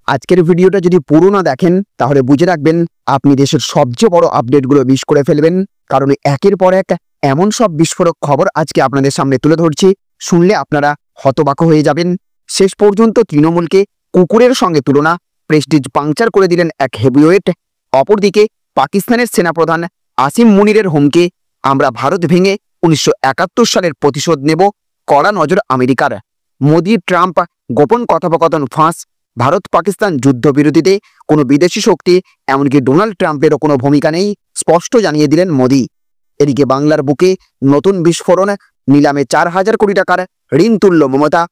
আজকের ভিডিওটা যদি পুরো না দেখেন তাহলে বুঝে রাখবেন আপনি দেশের সবচেয়ে বড় আপডেটগুলো মিস করে ফেলবেন। কারণ একের পর এক এমন সব বিস্ফোরক খবর আজকে আপনাদের সামনে তুলে ধরছি, শুনলে আপনারা হতবাক হয়ে যাবেন। শেষ পর্যন্ত তৃণমূলকে কুকুরের সঙ্গে তুলনা, প্রেস্টিজ পাংচার করে দিলেন এক হেভিওয়েট। অপরদিকে পাকিস্তানের সেনাপ্রধান আসিম মুনিরের হুমকি, আমরা ভারত ভেঙে 1971 সালের প্রতিশোধ নেব, কড়া নজর আমেরিকার। মোদি ট্রাম্প গোপন কথোপকথন ফাঁস, ভারত পাকিস্তান যুদ্ধবিরতিতে কোনো বিদেশি শক্তি এমনকি ডোনাল্ড ট্রাম্পেরও কোনো ভূমিকা নেই, স্পষ্ট জানিয়ে দিলেন মোদি। এদিকে বাংলার বুকে নতুন বিস্ফোরণ, নিলামে 4,000 কোটি টাকার ঋণ তুলল মমতা,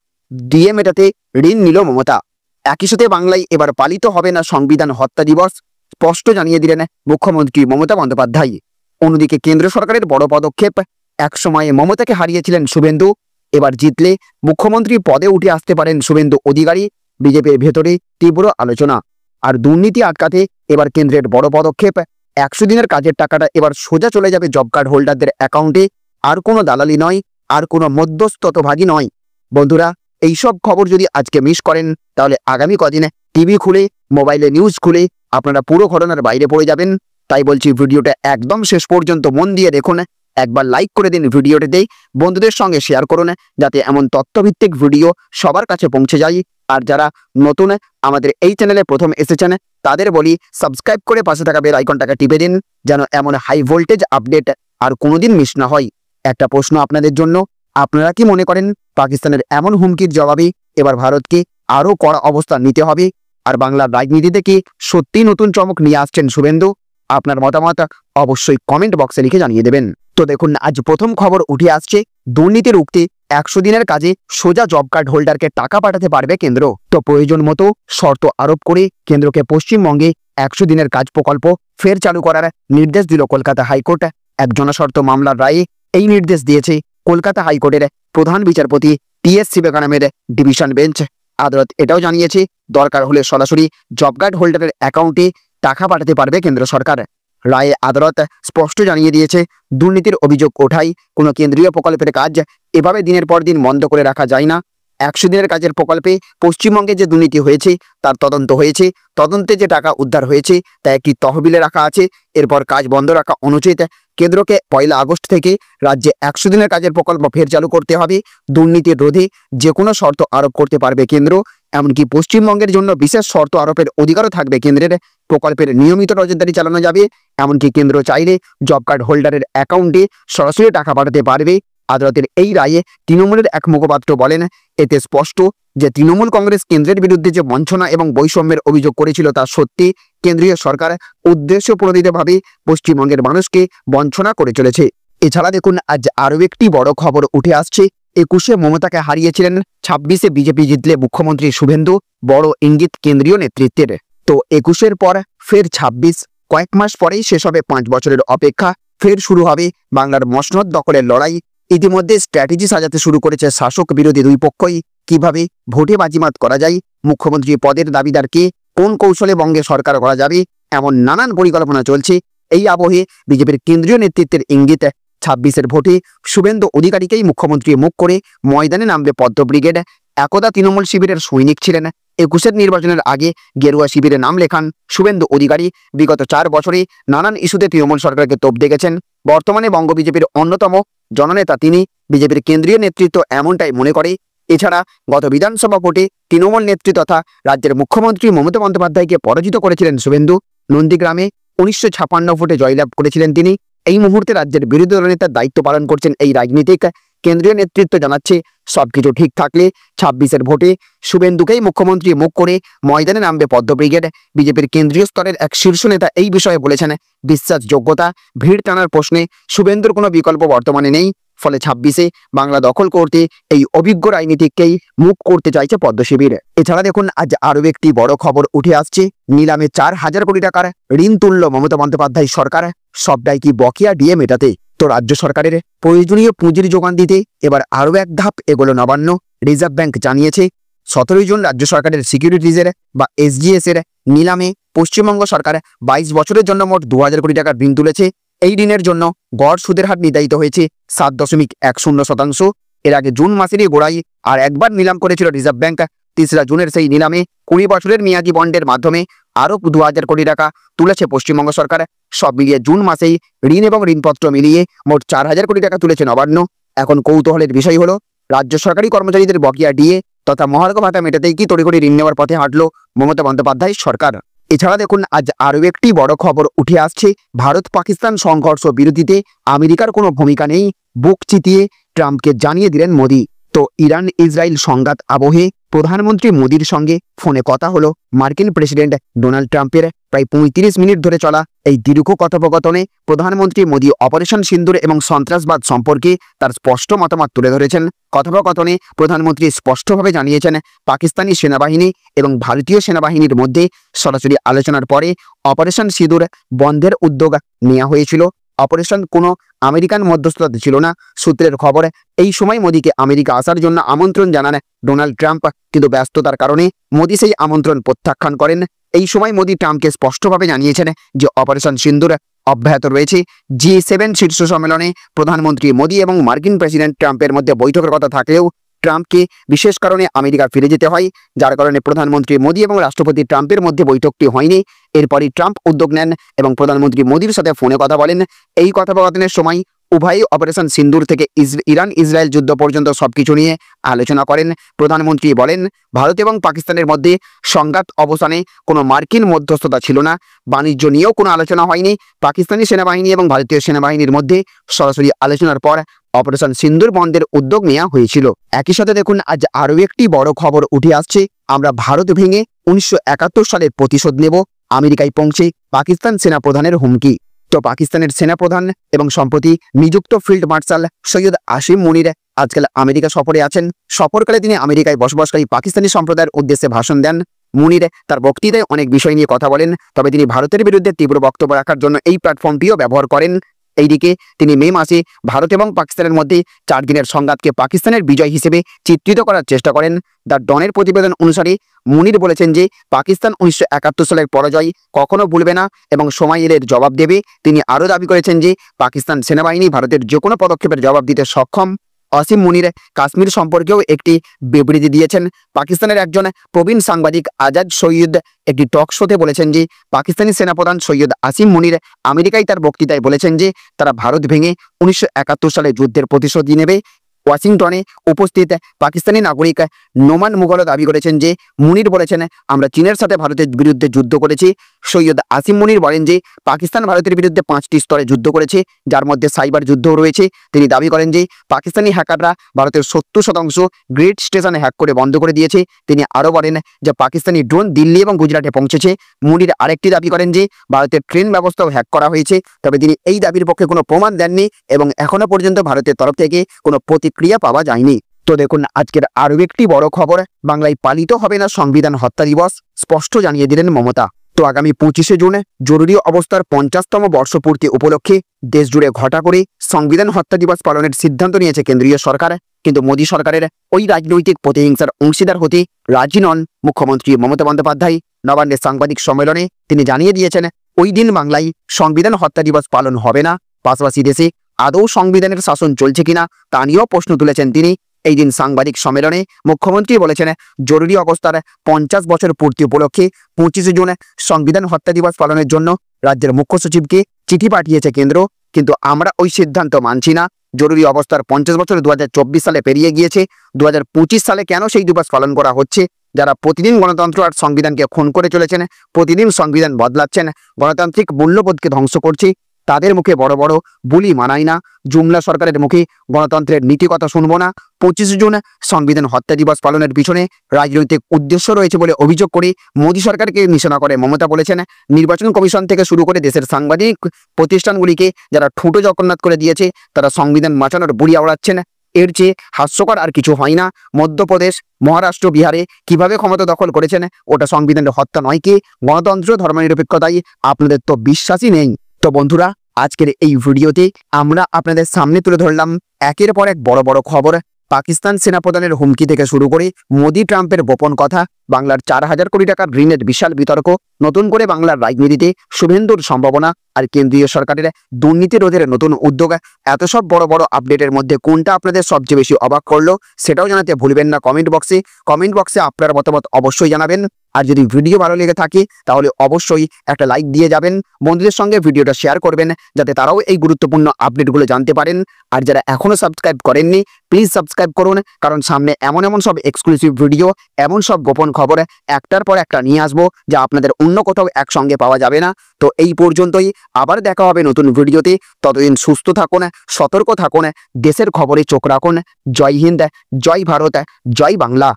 ডিএ মেটাতে ঋণ নিল মমতা। একই সাথে বাংলায় এবার পালিত হবে না সংবিধান হত্যা দিবস, স্পষ্ট জানিয়ে দিলেন মুখ্যমন্ত্রী মমতা বন্দ্যোপাধ্যায়। অন্যদিকে কেন্দ্র সরকারের বড় পদক্ষেপ, এক সময়ে মমতাকে হারিয়েছিলেন শুভেন্দু, এবার জিতলে মুখ্যমন্ত্রী পদে উঠে আসতে পারেন শুভেন্দু অধিকারী, বিজেপির ভেতরে তীব্র আলোচনা। আর দুর্নীতি আটকাতে এবার কেন্দ্রের বড় পদক্ষেপ, 100 দিনের কাজের টাকাটা এবার সোজা চলে যাবে জব কার্ড হোল্ডারদের অ্যাকাউন্টে, আর কোনো দালালি নয়, আর কোনো মধ্যস্থতাভাগী নয়। বন্ধুরা, এইসব খবর যদি আজকে মিস করেন তাহলে আগামী কদিনে টিভি খুলে, মোবাইলে নিউজ খুলে আপনারা পুরো ঘটনার বাইরে পড়ে যাবেন। তাই বলছি, ভিডিওটা একদম শেষ পর্যন্ত মন দিয়ে দেখুন, একবার লাইক করে দিন ভিডিওটিতে, বন্ধুদের সঙ্গে শেয়ার করুন যাতে এমন তথ্যভিত্তিক ভিডিও সবার কাছে পৌঁছে যায়। আর যারা নতুন আমাদের এই চ্যানেলে প্রথম এসেছেন তাদের বলি, সাবস্ক্রাইব করে পাশে থাকা বেল আইকনটাকে টিপে দিন, যেন এমন হাই ভোল্টেজ আপডেট আর কোনোদিন মিস না হয়। একটা প্রশ্ন আপনাদের জন্য, আপনারা কি মনে করেন পাকিস্তানের এমন হুমকির জবাবে এবার ভারতকে আরও কড়া অবস্থান নিতে হবে? আর বাংলার রাজনীতিতে কি সত্যিই নতুন চমক নিয়ে আসছেন শুভেন্দু? আপনার মতামত অবশ্যই কমেন্ট বক্সে লিখে জানিয়ে দেবেন। তো দেখুন, আজ প্রথম খবর উঠে আসছে, দুর্নীতি রুখতে 100 দিনের কাজে সোজা জব কার্ড হোল্ডারকে টাকা পাঠাতে পারবে কেন্দ্র। তো প্রয়োজন মতো শর্ত আরোপ করে কেন্দ্রকে পশ্চিমবঙ্গে 100 দিনের কাজ প্রকল্প ফের চালু করার নির্দেশ দিল কলকাতা হাইকোর্ট। এক জনস্বার্থ মামলার রায়ে এই নির্দেশ দিয়েছে কলকাতা হাইকোর্টের প্রধান বিচারপতি টি.এস. শিবগানামের division bench. আদালত এটাও জানিয়েছে, দরকার হলে সরাসরি জব কার্ড হোল্ডারের অ্যাকাউন্টে টাকা পাঠাতে পারবে কেন্দ্র সরকার। রায়ে আদালত স্পষ্ট জানিয়ে দিয়েছে, দুর্নীতির অভিযোগ ওঠাই কোনো কেন্দ্রীয় প্রকল্পের কাজ এভাবে দিনের পর দিন বন্ধ করে রাখা যায় না। 100 দিনের কাজের প্রকল্পে পশ্চিমবঙ্গে যে দুর্নীতি হয়েছে তার তদন্ত হয়েছে, তদন্তে যে টাকা উদ্ধার হয়েছে তা একটি তহবিলে রাখা আছে, এরপর কাজ বন্ধ রাখা অনুচিত। কেন্দ্রকে 1 আগস্ট থেকে রাজ্যে 100 দিনের কাজের প্রকল্প ফের চালু করতে হবে। দুর্নীতির রোধে যে কোনো শর্ত আরোপ করতে পারবে কেন্দ্র, এমনকি পশ্চিমবঙ্গের জন্য বিশেষ শর্ত আরোপের অধিকারও থাকবে কেন্দ্রের। প্রকল্পের নিয়মিত নজরদারি চালানো যাবে, এমনকি কেন্দ্র চাইলে জব কার্ড হোল্ডারের অ্যাকাউন্টে সরাসরি টাকা পাঠাতে পারবে। আদালতের এই রায়ে তৃণমূলের এক মুখপাত্র বলেন, এতে স্পষ্ট যে তৃণমূল কংগ্রেস কেন্দ্রের বিরুদ্ধে যে বঞ্চনা এবং বৈষম্যের অভিযোগ করেছিল তা সত্যি। কেন্দ্রীয় সরকার উদ্দেশ্যপ্রণোদিতভাবে পশ্চিমবঙ্গের মানুষকে বঞ্চনা করে চলেছে। এছাড়া দেখুন, আজ আরও একটি বড় খবর উঠে আসছে, 21-এ মমতাকে হারিয়েছিলেন, 26-এ বিজেপি জিতলে মুখ্যমন্ত্রী শুভেন্দু, বড় ইঙ্গিত কেন্দ্রীয় নেতৃত্বের। তো 21-এর পর ফের 26, কয়েক মাস পরেই শেষ হবে 5 বছরের অপেক্ষা, ফের শুরু হবে বাংলার মসনদ দখলের লড়াই। ইতিমধ্যে স্ট্র্যাটেজি সাজাতে শুরু করেছে শাসক বিরোধী দুই পক্ষই, কিভাবে ভোটে বাজিমাত করা যায়, মুখ্যমন্ত্রী পদের দাবিদারকে কোন কৌশলে বঙ্গে সরকার করা যাবে, এমন নানান পরিকল্পনা চলছে। এই আবহে বিজেপির কেন্দ্রীয় নেতৃত্বের ইঙ্গিত, 26-এর ভোটে শুভেন্দু অধিকারীকেই মুখ্যমন্ত্রী মুখ করে ময়দানে নামবে পদ্ম ব্রিগেড। একদা তৃণমূল শিবিরের সৈনিক ছিলেন, 21-এর নির্বাচনের আগে গেরুয়া শিবিরে নাম লেখান শুভেন্দু অধিকারী। বিগত 4 বছরে নানান ইস্যুতে তৃণমূল সরকারকে তোপ দেখেছেন। বর্তমানে বঙ্গ বিজেপির অন্যতম জননেতা তিনি, বিজেপির কেন্দ্রীয় নেতৃত্ব এমনটাই মনে করে। এছাড়া গত বিধানসভা ভোটে তৃণমূল নেতৃত্ব তথা রাজ্যের মুখ্যমন্ত্রী মমতা বন্দ্যোপাধ্যায়কে পরাজিত করেছিলেন শুভেন্দু। নন্দীগ্রামে 1956 ভোটে জয়লাভ করেছিলেন তিনি। এই মুহূর্তে রাজ্যের বিরোধী দলনেতার দায়িত্ব পালন করছেন এই রাজনীতিক। কেন্দ্রীয় নেতৃত্ব জানাচ্ছে, সবকিছু ঠিক থাকলে 26-এর ভোটে শুভেন্দুকেই মুখ্যমন্ত্রী মুখ করে ময়দানে নামবে পদ্ম ব্রিগেড। বিজেপির কেন্দ্রীয় স্তরের এক শীর্ষ নেতা এই বিষয়ে বলেছেন, বিশ্বাসযোগ্যতা, ভিড় টানার প্রশ্নে শুভেন্দুর কোনো বিকল্প বর্তমানে নেই। ফলে 26-এ বাংলা দখল করতে এই অভিজ্ঞ রাজনীতিককেই মুখ করতে চাইছে পদ্ম শিবির। এছাড়া দেখুন, আজ আরও একটি বড় খবর উঠে আসছে, নিলামে 4,000 কোটি টাকার ঋণ তুলল মমতা বন্দ্যোপাধ্যায় সরকার, সবটাই কি বকেয়া ডিএ মেটাতে? তো রাজ্য সরকারের প্রয়োজনীয় পুঁজির যোগান দিতে এবার আরও এক ধাপ এগোলো নবান্ন। রিজার্ভ ব্যাংক জানিয়েছে, 17 জন রাজ্য সরকারের সিকিউরিটিজের বা এসজিএস এর নিলামে পশ্চিমবঙ্গ সরকার 22 বছরের জন্য মোট 2,000 কোটি টাকার ঋণ তুলেছে। এই ঋণের জন্য গড় সুদের হার নির্ধারিত হয়েছে 7.10%। এর আগে জুন মাসেরই গোড়ায় আর একবার নিলাম করেছিল রিজার্ভ ব্যাংক। 3রা জুনের সেই নিলামে 20 বছরের মেয়াদি বন্ডের মাধ্যমে আরও 2000 কোটি টাকা তুলেছে পশ্চিমবঙ্গ সরকার। সব মিলিয়ে জুন মাসেই ঋণ এবং ঋণপত্র মিলিয়ে মোট 4000 কোটি টাকা তুলেছে নবান্ন। এখন কৌতূহলের বিষয় হলো, রাজ্য সরকারি কর্মচারীদের বকেয়া ডিএ তথা মহার্ঘ ভাতা মেটাতেই কি তড়িঘড়ি ঋণ নেওয়ার পথে হাঁটল মমতা বন্দ্যোপাধ্যায় সরকার? এছাড়া দেখুন, আজ আরও একটি বড় খবর উঠে আসছে। ভারত পাকিস্তান সংঘর্ষ বিরতিতে আমেরিকার কোনো ভূমিকা নেই, বুক চিতিয়ে ট্রাম্পকে জানিয়ে দিলেন মোদি। তো ইরান ইসরায়েল সংঘাত আবহে প্রধানমন্ত্রী মোদির সঙ্গে ফোনে কথা হলো মার্কিন প্রেসিডেন্ট ডোনাল্ড ট্রাম্পের। প্রায় 35 মিনিট ধরে চলা এই দীর্ঘ কথোপকথনে প্রধানমন্ত্রী মোদি অপারেশন সিন্দুর এবং সন্ত্রাসবাদ সম্পর্কে তার স্পষ্ট মতামত তুলে ধরেছেন। কথোপকথনে প্রধানমন্ত্রী স্পষ্টভাবে জানিয়েছেন, পাকিস্তানি সেনাবাহিনী এবং ভারতীয় সেনাবাহিনীর মধ্যে সরাসরি আলোচনার পরে অপারেশন সিঁদুর বন্ধের উদ্যোগ নেওয়া হয়েছিল। অপারেশন কোনো আমেরিকান মধ্যস্থতা ছিল না। সূত্রের খবর, এই সময় মোদিকে আমেরিকা আসার জন্য আমন্ত্রণ জানান ডোনাল্ড ট্রাম্প, কিন্তু ব্যস্ততার কারণে মোদি সেই আমন্ত্রণ প্রত্যাখ্যান করেন। এই সময় মোদি ট্রাম্পকে স্পষ্টভাবে জানিয়েছেন যে অপারেশন সিন্দুর অব্যাহত রয়েছে। G7 শীর্ষ সম্মেলনে প্রধানমন্ত্রী মোদি এবং মার্কিন প্রেসিডেন্ট ট্রাম্পের মধ্যে বৈঠকের কথা থাকলেও ট্রাম্পকে বিশেষ কারণে আমেরিকা ফিরে যেতে হয়, যার কারণে প্রধানমন্ত্রী মোদি এবং রাষ্ট্রপতি ট্রাম্পের মধ্যে বৈঠকটি হয়নি। এরপরই ট্রাম্প উদ্যোগ নেন এবং প্রধানমন্ত্রী মোদির সাথে ফোনে কথা বলেন। এই কথোপকথনের সময় উভয়ই অপারেশন সিন্দুর থেকে ইরান ইসরায়েল যুদ্ধ পর্যন্ত সবকিছু নিয়ে আলোচনা করেন। প্রধানমন্ত্রী বলেন, ভারত এবং পাকিস্তানের মধ্যে সংঘাত অবসানে কোনো মার্কিন মধ্যস্থতা ছিল না, বাণিজ্য নিয়েও কোনো আলোচনা হয়নি। পাকিস্তানি সেনাবাহিনী এবং ভারতীয় সেনাবাহিনীর মধ্যে সরাসরি আলোচনার পর অপারেশন সিন্দুর বন্ধের উদ্যোগ নেওয়া হয়েছিল। একই সাথে দেখুন, আজ আরও একটি বড় খবর উঠে আসছে। আমরা ভারত ভেঙে 1971 সালের প্রতিশোধ নেব, আমেরিকায় পৌঁছে পাকিস্তান সেনাপ্রধানের হুমকি। তো পাকিস্তানের সেনাপ্রধান এবং সম্প্রতি নিযুক্ত ফিল্ড মার্শাল সৈয়দ আসিম মুনির আজকাল আমেরিকা সফরে আছেন। সফরকালে তিনি আমেরিকায় বসবাসকারী পাকিস্তানি সম্প্রদায়ের উদ্দেশ্যে ভাষণ দেন। মুনির তার বক্তৃতায় অনেক বিষয় নিয়ে কথা বলেন, তবে তিনি ভারতের বিরুদ্ধে তীব্র বক্তব্য রাখার জন্য এই প্ল্যাটফর্মটিও ব্যবহার করেন। এইদিকে তিনি মে মাসে ভারত এবং পাকিস্তানের মধ্যে 4 দিনের সংঘাতকে পাকিস্তানের বিজয় হিসেবে চিত্রিত করার চেষ্টা করেন। দ্য ডনের প্রতিবেদন অনুসারে মুনির বলেছেন যে পাকিস্তান 1971 সালের পরাজয় কখনো ভুলবে না এবং সময় এলে জবাব দেবে। তিনি আরও দাবি করেছেন যে পাকিস্তান সেনাবাহিনী ভারতের যে কোনো পদক্ষেপের জবাব দিতে সক্ষম। আসিম মুনির কাশ্মীর সম্পর্কেও একটি বিবৃতি দিয়েছেন। পাকিস্তানের একজন প্রবীণ সাংবাদিক আজাদ সৈয়দ একটি টক শোতে বলেছেন যে পাকিস্তানি সেনাপ্রধান সৈয়দ আসিম মুনির আমেরিকায় তার বক্তৃতায় বলেছেন যে তারা ভারত ভেঙে 1971 সালে যুদ্ধের প্রতিশোধ নেবে। ওয়াশিংটনে উপস্থিত পাকিস্তানি নাগরিক নোমান মুঘল দাবি করেছেন যে মুনির বলেছেন, আমরা চীনের সাথে ভারতের বিরুদ্ধে যুদ্ধ করেছি। সৈয়দ আসিম মুনির বলেন যে পাকিস্তান ভারতের বিরুদ্ধে 5টি স্তরে যুদ্ধ করেছে, যার মধ্যে সাইবার যুদ্ধও রয়েছে। তিনি দাবি করেন যে পাকিস্তানি হ্যাকাররা ভারতের 70% গ্রিড স্টেশনে হ্যাক করে বন্ধ করে দিয়েছে। তিনি আরও বলেন যে পাকিস্তানি ড্রোন দিল্লি এবং গুজরাটে পৌঁছেছে। মুনির আরেকটি দাবি করেন যে ভারতের ট্রেন ব্যবস্থাও হ্যাক করা হয়েছে, তবে তিনি এই দাবির পক্ষে কোনো প্রমাণ দেননি এবং এখনো পর্যন্ত ভারতের তরফ থেকে কোনো প্রতিক্রিয়া পাওয়া যায়নি। তো দেখুন, আজকের আরও একটি বড় খবর, বাংলায় পালিত হবে না সংবিধান হত্যা দিবস, স্পষ্ট জানিয়ে দিলেন মমতা। তো আগামী 25শে জুন জরুরি অবস্থার 50তম বর্ষপূর্তি উপলক্ষে দেশজুড়ে ঘটা করে সংবিধান হত্যা দিবস পালনের সিদ্ধান্ত নিয়েছে কেন্দ্রীয় সরকার। কিন্তু মোদী সরকারের ওই রাজনৈতিক প্রতিহিংসার অংশীদার হতে রাজি নন মুখ্যমন্ত্রী মমতা বন্দ্যোপাধ্যায়। নবান্নের সাংবাদিক সম্মেলনে তিনি জানিয়ে দিয়েছেন, ওই দিন বাংলায় সংবিধান হত্যা দিবস পালন হবে না। পাশাপাশি দেশে আদৌ সংবিধানের শাসন চলছে কিনা তা নিয়েও প্রশ্ন তুলেছেন তিনি। এই দিন সাংবাদিক সম্মেলনে মুখ্যমন্ত্রী বলেছেন, জরুরি অবস্থার 50 বছর পূর্তি উপলক্ষে 25শে জুন সংবিধান হত্যা দিবস পালনের জন্য রাজ্যের মুখ্য সচিবকে চিঠি পাঠিয়েছে কেন্দ্র, কিন্তু আমরা ওই সিদ্ধান্ত মানছি না। জরুরি অবস্থার 50 বছর 2024 সালে পেরিয়ে গিয়েছে। 2025 সালে কেন সেই দিবস পালন করা হচ্ছে? যারা প্রতিদিন গণতন্ত্র আর সংবিধানকে খুন করে চলেছেন, প্রতিদিন সংবিধান বদলাচ্ছেন, গণতান্ত্রিক মূল্যবোধকে ধ্বংস করছে, তাদের মুখে বড় বড় বুলি মানায় না। জুমলা সরকারের মুখে গণতন্ত্রের নীতি কথা শুনবো না। 25শে জুন সংবিধান হত্যা দিবস পালনের পিছনে রাজনৈতিক উদ্দেশ্য রয়েছে বলে অভিযোগ করে মোদী সরকারকে নিশানা করে মমতা বলেছেন, নির্বাচন কমিশন থেকে শুরু করে দেশের সাংবাদিক প্রতিষ্ঠানগুলিকে যারা ঠুঁটো জগন্নাথ করে দিয়েছে, তারা সংবিধান বাঁচানোর বুড়ি আওড়াচ্ছেন। এর চেয়ে হাস্যকর আর কিছু হয় না। মধ্যপ্রদেশ, মহারাষ্ট্র, বিহারে কিভাবে ক্ষমতা দখল করেছেন, ওটা সংবিধানের হত্যা নয় কি? গণতন্ত্র, ধর্মনিরপেক্ষতায় আপনাদের তো বিশ্বাসই নেই। তো বন্ধুরা, আজকের এই ভিডিওতে আমরা আপনাদের সামনে তুলে ধরলাম একের পর এক বড় বড় খবর। পাকিস্তান সেনাপ্রধানের হুমকি থেকে শুরু করে মোদি ট্রাম্পের গোপন কথা, বাংলার 4,000 কোটি টাকার ঋণের বিশাল বিতর্ক, নতুন করে বাংলার রাজনীতিতে শুভেন্দুর সম্ভাবনা আর কেন্দ্রীয় সরকারের দুর্নীতি রোধের নতুন উদ্যোগ, এত সব বড় বড় আপডেটের মধ্যে কোনটা আপনাদের সবচেয়ে বেশি অবাক করলো সেটাও জানাতে ভুলবেন না কমেন্ট বক্সে আপনার মতামত অবশ্যই জানাবেন। আর যদি ভিডিও ভালো লেগে থাকে তাহলে অবশ্যই একটা লাইক দিয়ে যাবেন, বন্ধুদের সঙ্গে ভিডিওটা শেয়ার করবেন যাতে তারাও এই গুরুত্বপূর্ণ আপডেটগুলো জানতে পারেন। আর যারা এখনো সাবস্ক্রাইব করেননি প্লিজ সাবস্ক্রাইব করুন, কারণ সামনে এমন সব এক্সক্লুসিভ ভিডিও, এমন সব গোপন খবর একটার পর একটা নিয়ে আসবো যা আপনাদের অন্য কোথাও একসঙ্গে পাওয়া যাবে না। তো এই পর্যন্তই, আবার দেখা হবে নতুন ভিডিওতে। ততদিন সুস্থ থাকুন, সতর্ক থাকুন, দেশের খবরে চোখ রাখুন। জয় হিন্দ, জয় ভারত, জয় বাংলা।